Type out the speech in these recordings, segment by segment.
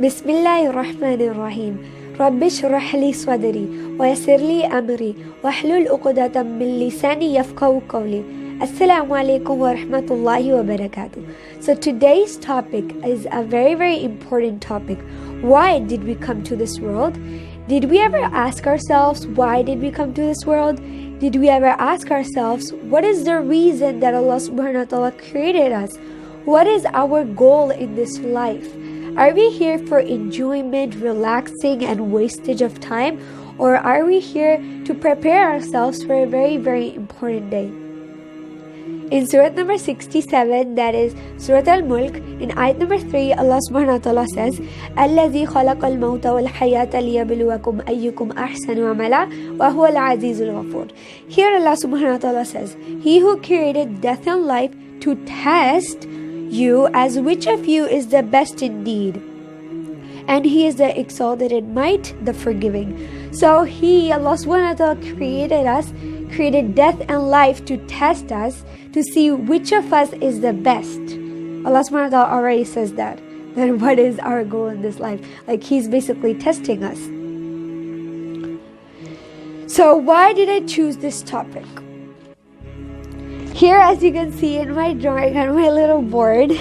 Bismillahirrahmanirrahim. Rabbi shrah li sadri wa yassir li amri wahlul uqdatam min lisani yafqahu qawli. Assalamu alaikum wa rahmatullahi wa barakatuh. So today's topic is a very, very important topic. Why did we come to this world? Did we ever ask ourselves, why did we come to this world? Did we ever ask ourselves, what is the reason that Allah subhanahu wa ta'ala created us? What is our goal in this life? Are we here for enjoyment, relaxing, and wastage of time? Or are we here to prepare ourselves for a very, very important day? In Surah number 67, that is Surah Al-Mulk, in ayat number 3, Allah subhanahu wa ta'ala says, الَّذِي خَلَقَ الْمَوْتَ وَالْحَيَاةَ لِيَبْلُوَكُمْ أَيُّكُمْ أَحْسَنُ عَمَلًا وَهُوَ الْعَزِيزُ الْغَفُورُ. Here Allah subhanahu wa ta'ala says, He who created death and life to test you as which of you is the best indeed. And He is the exalted in might, the forgiving. So Allah subhanahu wa ta'ala created death and life to test us, to see which of us is the best. Allah subhanahu wa ta'ala already says that. Then what is our goal in this life? Like He's basically testing us. So why did I choose this topic? Here, as you can see in my drawing on my little board,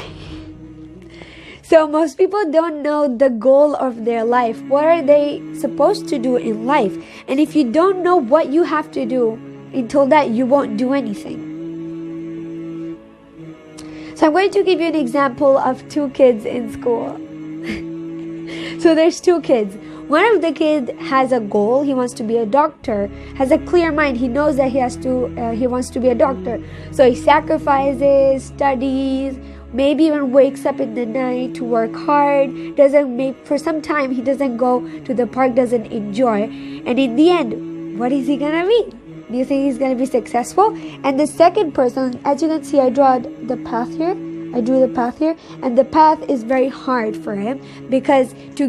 so most people don't know the goal of their life. What are they supposed to do in life? And if you don't know what you have to do, until that you won't do anything. So I'm going to give you an example of two kids in school. So there's two kids. One of the kids has a goal. He wants to be a doctor, has a clear mind. He knows that he wants to be a doctor. So he sacrifices, studies, maybe even wakes up in the night to work hard. For some time he doesn't go to the park, doesn't enjoy. And in the end, what is he gonna be? Do you think he's going to be successful? And the second person, as you can see, I drew the path here. And the path is very hard for him, because to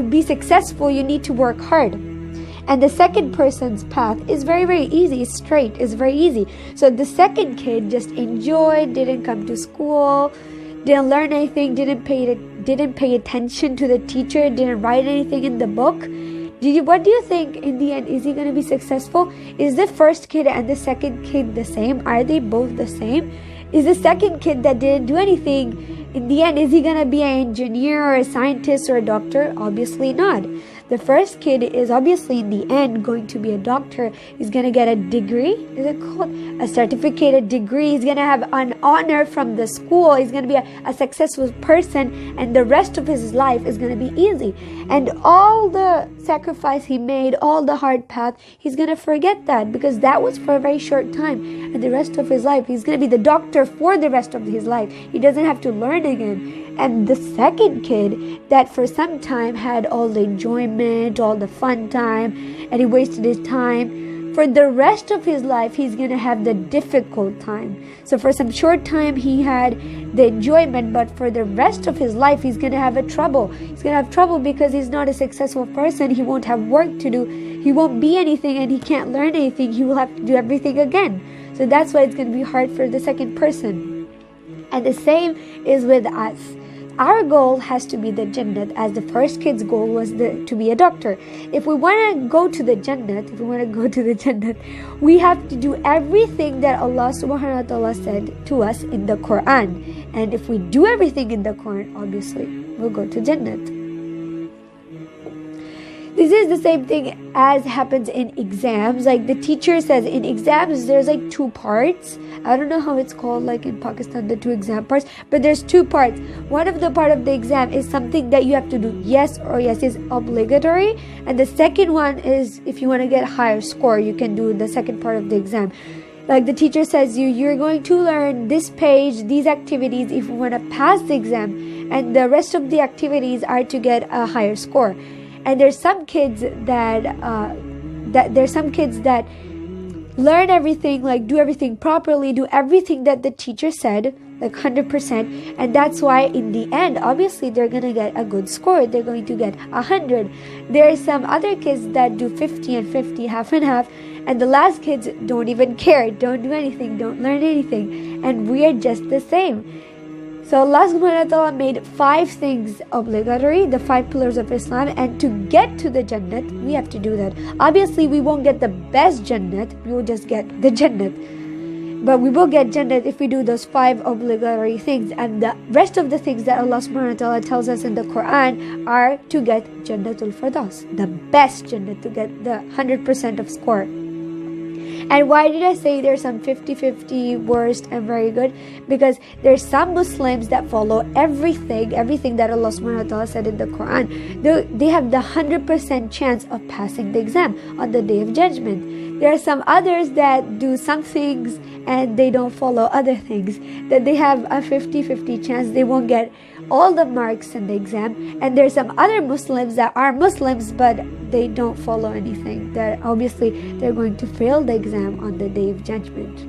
be successful, you need to work hard. And the second person's path is very, very easy. It's straight. It's very easy. So the second kid just enjoyed, didn't come to school, didn't learn anything, didn't pay attention to the teacher, didn't write anything in the book. What do you think in the end? Is he going to be successful? Is the first kid and the second kid the same? Are they both the same? Is the second kid that didn't do anything, in the end, is he going to be an engineer or a scientist or a doctor? Obviously not. The first kid is obviously in the end going to be a doctor. He's going to get a degree. Is it called a certificated degree? He's going to have an honor from the school. He's going to be a successful person, and the rest of his life is going to be easy. And all the sacrifice he made, all the hard path, he's going to forget that, because that was for a very short time. And the rest of his life, he's going to be the doctor for the rest of his life. He doesn't have to learn again. And the second kid that for some time had all the enjoyment, all the fun time, and he wasted his time, for the rest of his life, he's going to have the difficult time. So for some short time, he had the enjoyment, but for the rest of his life, he's going to have trouble. He's going to have trouble because he's not a successful person. He won't have work to do. He won't be anything, and he can't learn anything. He will have to do everything again. So that's why it's going to be hard for the second person. And the same is with us. Our goal has to be the Jannat, as the first kid's goal was to be a doctor. If we want to go to the Jannat, we have to do everything that Allah subhanahu wa ta'ala said to us in the Quran. And if we do everything in the Quran, obviously, we'll go to Jannat. This is the same thing as happens in exams. Like the teacher says, in exams, there's like two parts. I don't know how it's called, like in Pakistan, the two exam parts, but there's two parts. One of the part of the exam is something that you have to do, yes or yes, is obligatory. And the second one is, if you want to get a higher score, you can do the second part of the exam. Like the teacher says, you're going to learn this page, these activities, if you want to pass the exam. And the rest of the activities are to get a higher score. And there's some kids that learn everything, like do everything properly, do everything that the teacher said, like 100%. And that's why in the end, obviously, they're going to get a good score. They're going to get 100. There are some other kids that do 50 and 50, half and half. And the last kids don't even care, don't do anything, don't learn anything. And we are just the same. So Allah subhanahu wa ta'ala made 5 things obligatory, the 5 pillars of Islam, and to get to the Jannat, we have to do that. Obviously, we won't get the best Jannat, we will just get the Jannat. But we will get Jannat if we do those 5 obligatory things. And the rest of the things that Allah subhanahu wa ta'ala tells us in the Quran are to get Jannatul Firdaus, the best Jannat, to get the 100% of score. And why did I say there's some 50-50 worst and very good? Because there's some Muslims that follow everything that Allah subhanahu wa ta'ala said in the Quran. They have the 100% chance of passing the exam on the Day of Judgment. There are some others that do some things and they don't follow other things, that they have a 50-50 chance they won't get all the marks in the exam. And there's some other Muslims that are Muslims but they don't follow anything, that obviously they're going to fail the exam on the Day of Judgment.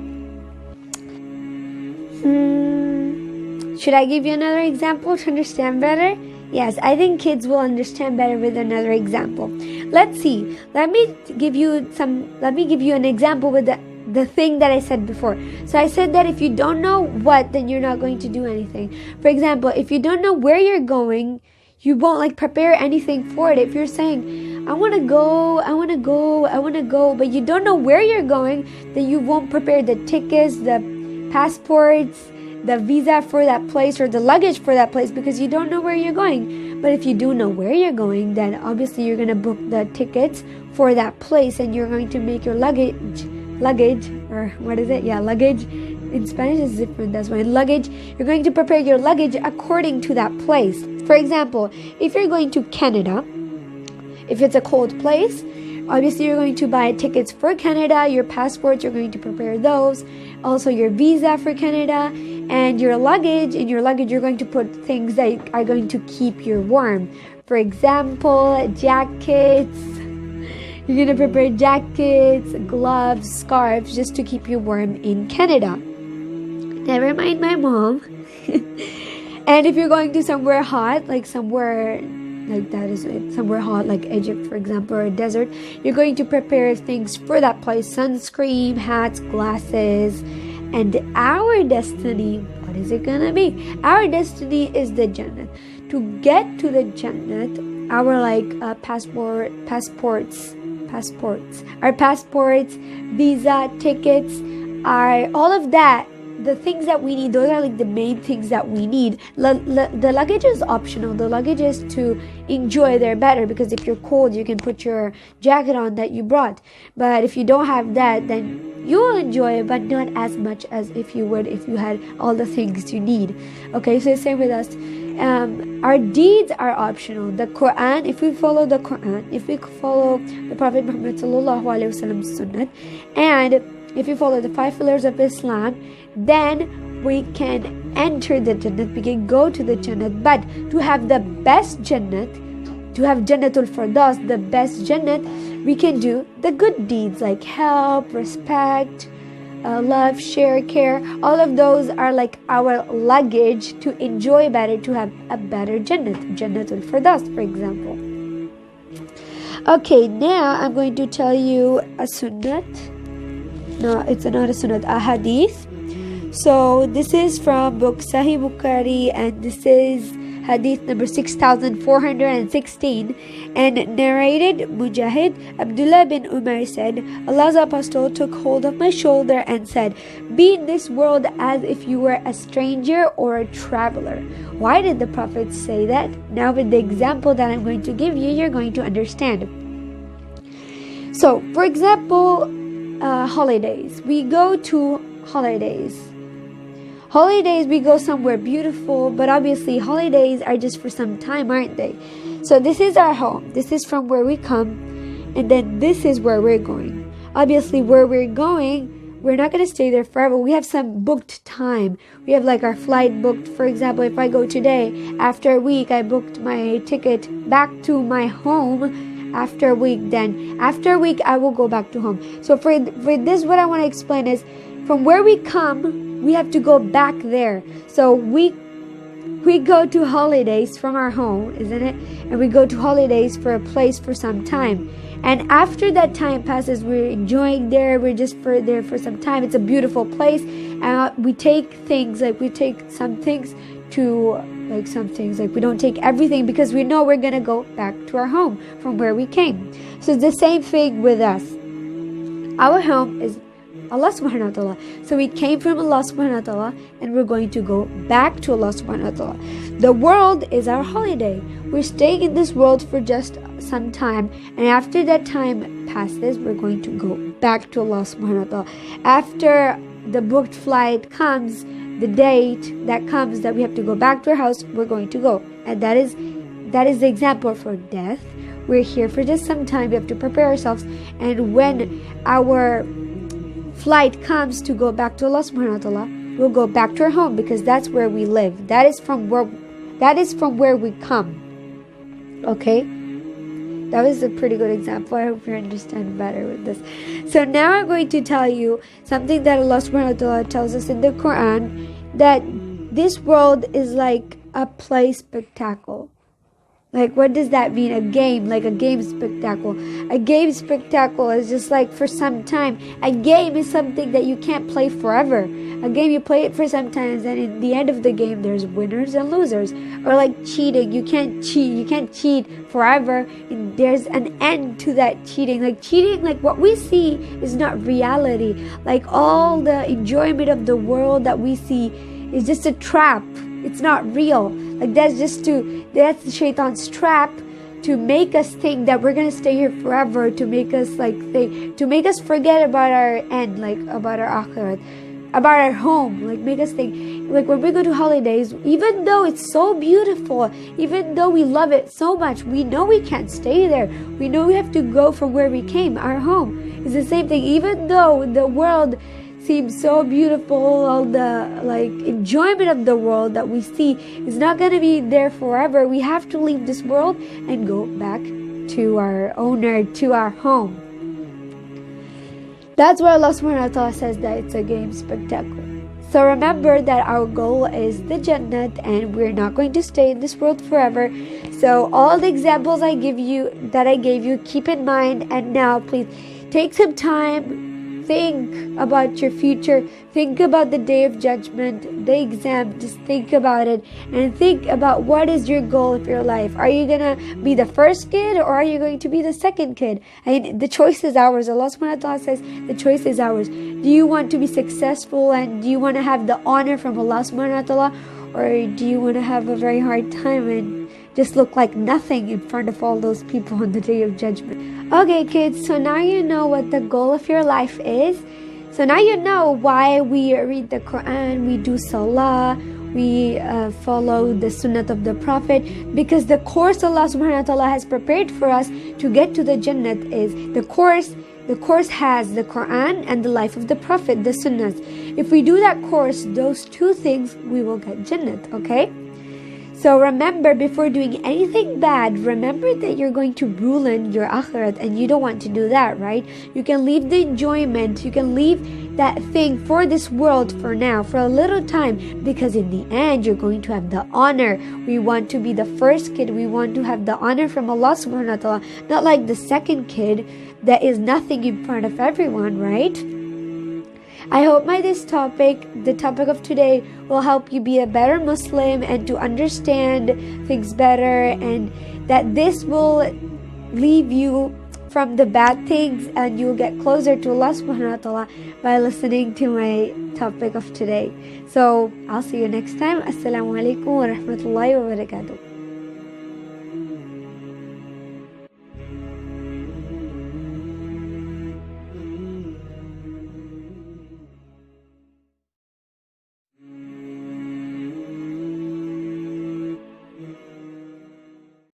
Should I give you another example to understand better? Yes, I think kids will understand better with another example. Let's see. Let me give you an example with the thing that I said before. So I said that if you don't know what, then you're not going to do anything. For example, if you don't know where you're going, you won't prepare anything for it. If you're saying, I want to go, but you don't know where you're going, then you won't prepare the tickets, the passports, the visa for that place, or the luggage for that place, because you don't know where you're going. But if you do know where you're going, then obviously you're going to book the tickets for that place, and you're going to make your luggage, or what is it? Yeah, luggage. In Spanish is different, that's why. Luggage, you're going to prepare your luggage according to that place. For example, if you're going to Canada, if it's a cold place, obviously you're going to buy tickets for Canada, your passports, you're going to prepare those, also your visa for Canada, and your luggage. In your luggage, you're going to put things that are going to keep you warm. For example, jackets. You're going to prepare jackets, gloves, scarves, just to keep you warm in Canada. Never mind my mom. And if you're going to somewhere hot, somewhere hot, like Egypt, for example, or a desert, you're going to prepare things for that place: sunscreen, hats, glasses. And our destiny, what is it gonna be? Our destiny is the Jannat. To get to the Jannat, our passports, visa, tickets, all of that. The things that we need, those are the main things that we need. The luggage is optional. The luggage is to enjoy there better, because if you're cold, you can put your jacket on that you brought. But if you don't have that, then you will enjoy it, but not as much as if you would if you had all the things you need. Okay, so same with us. Our deeds are optional. The Quran, if we follow the Quran, if we follow the Prophet Muhammad sallallahu alaihi wasallam's sunnah, and if you follow the 5 pillars of Islam, then we can enter the Jannat, we can go to the Jannat. But to have the best Jannat, to have Jannatul Firdaus, the best Jannat, we can do the good deeds like help, respect, love, share, care. All of those are our luggage to enjoy better, to have a better Jannat, Jannatul Firdaus, for example. Okay, now I'm going to tell you a sunnat. No, it's not a sunnat, a hadith. So this is from book Sahih Bukhari, and this is hadith number 6416, and narrated Mujahid. Abdullah bin Umar said, Allah's apostle took hold of my shoulder and said, be in this world as if you were a stranger or a traveler. Why did the Prophet say that? Now with the example that I'm going to give you, you're going to understand. So, for example, holidays. We go to holidays. We go somewhere beautiful, but obviously holidays are just for some time, aren't they? So this is our home. This is from where we come, and then this is where we're going. Obviously, where we're going, we're not going to stay there forever. We have some booked time. We have our flight booked. For example, if I go today, after a week, I booked my ticket back to my home. After a week, I will go back to home. So for this, what I want to explain is, from where we come, we have to go back there. So we go to holidays from our home, isn't it? And we go to holidays for a place for some time. And after that time passes, we're enjoying there. We're just there for some time. It's a beautiful place. We take things like we take some things to like some things like we don't take everything because we know we're gonna go back to our home from where we came. So it's the same thing with us. Our home is Allah subhanahu wa ta'ala. So we came from Allah subhanahu wa ta'ala and we're going to go back to Allah subhanahu wa ta'ala. The world is our holiday. We're staying in this world for just some time, and after that time passes, we're going to go back to Allah subhanahu wa ta'ala. After the booked flight comes, the date that comes that we have to go back to our house, we're going to go. And that is the example for death. We're here for just some time. We have to prepare ourselves, and when our flight comes to go back to Allah subhanahu wa ta'ala, we'll go back to our home because that's where we live. That is from where we come. Okay? That was a pretty good example. I hope you understand better with this. So now I'm going to tell you something that Allah subhanahu wa ta'ala tells us in the Quran, that this world is like a play spectacle. Like, what does that mean? A game, like a game spectacle. A game spectacle is just like for some time. A game is something that you can't play forever. A game, you play it for some time, and in the end of the game, there's winners and losers. Or like cheating, you can't cheat. You can't cheat forever. And there's an end to that cheating. Like cheating, like what we see is not reality. Like all the enjoyment of the world that we see is just a trap. It's not real. Like that's the shaitan's trap to make us think that we're gonna stay here forever, to make us to make us forget about our end, like about our akhirat, about our home, like make us think like when we go to holidays, even though it's so beautiful, even though we love it so much, we know we can't stay there. We know we have to go from where we came, our home. It's the same thing. Even though the world seems so beautiful, all the enjoyment of the world that we see is not going to be there forever. We have to leave this world and go back to our owner, to our home. That's why Allah subhanahu wa ta'ala says that it's a game spectacle. So remember that our goal is the Jannat, and we're not going to stay in this world forever. So all the examples I gave you, keep in mind, and now please take some time. Think about your future. Think about the day of judgment, the exam. Just think about it and think about what is your goal of your life. Are you gonna be the first kid or are you going to be the second kid? And the choice is ours. Allah subhanahu wa ta'ala says the choice is ours. Do you want to be successful and do you want to have the honor from Allah subhanahu wa ta'ala, or do you want to have a very hard time and just look like nothing in front of all those people on the day of judgment? Okay, kids, so now you know what the goal of your life is. So now you know why we read the Quran, we do Salah, we follow the Sunnah of the Prophet, because the course Allah subhanahu wa ta'ala has prepared for us to get to the Jannat is the course has the Quran and the life of the Prophet, the Sunnahs. If we do that course, those two things, we will get Jannat, okay? So remember, before doing anything bad, remember that you're going to ruin your akhirat, and you don't want to do that, right? You can leave the enjoyment, you can leave that thing for this world for now, for a little time, because in the end, you're going to have the honor. We want to be the first kid. We want to have the honor from Allah subhanahu wa ta'ala, not like the second kid that is nothing in front of everyone, right? I hope this topic, the topic of today, will help you be a better Muslim and to understand things better, and that this will leave you from the bad things and you'll get closer to Allah subhanahu wa ta'ala by listening to my topic of today. So I'll see you next time. Assalamu alaikum wa rahmatullahi wa barakatuh.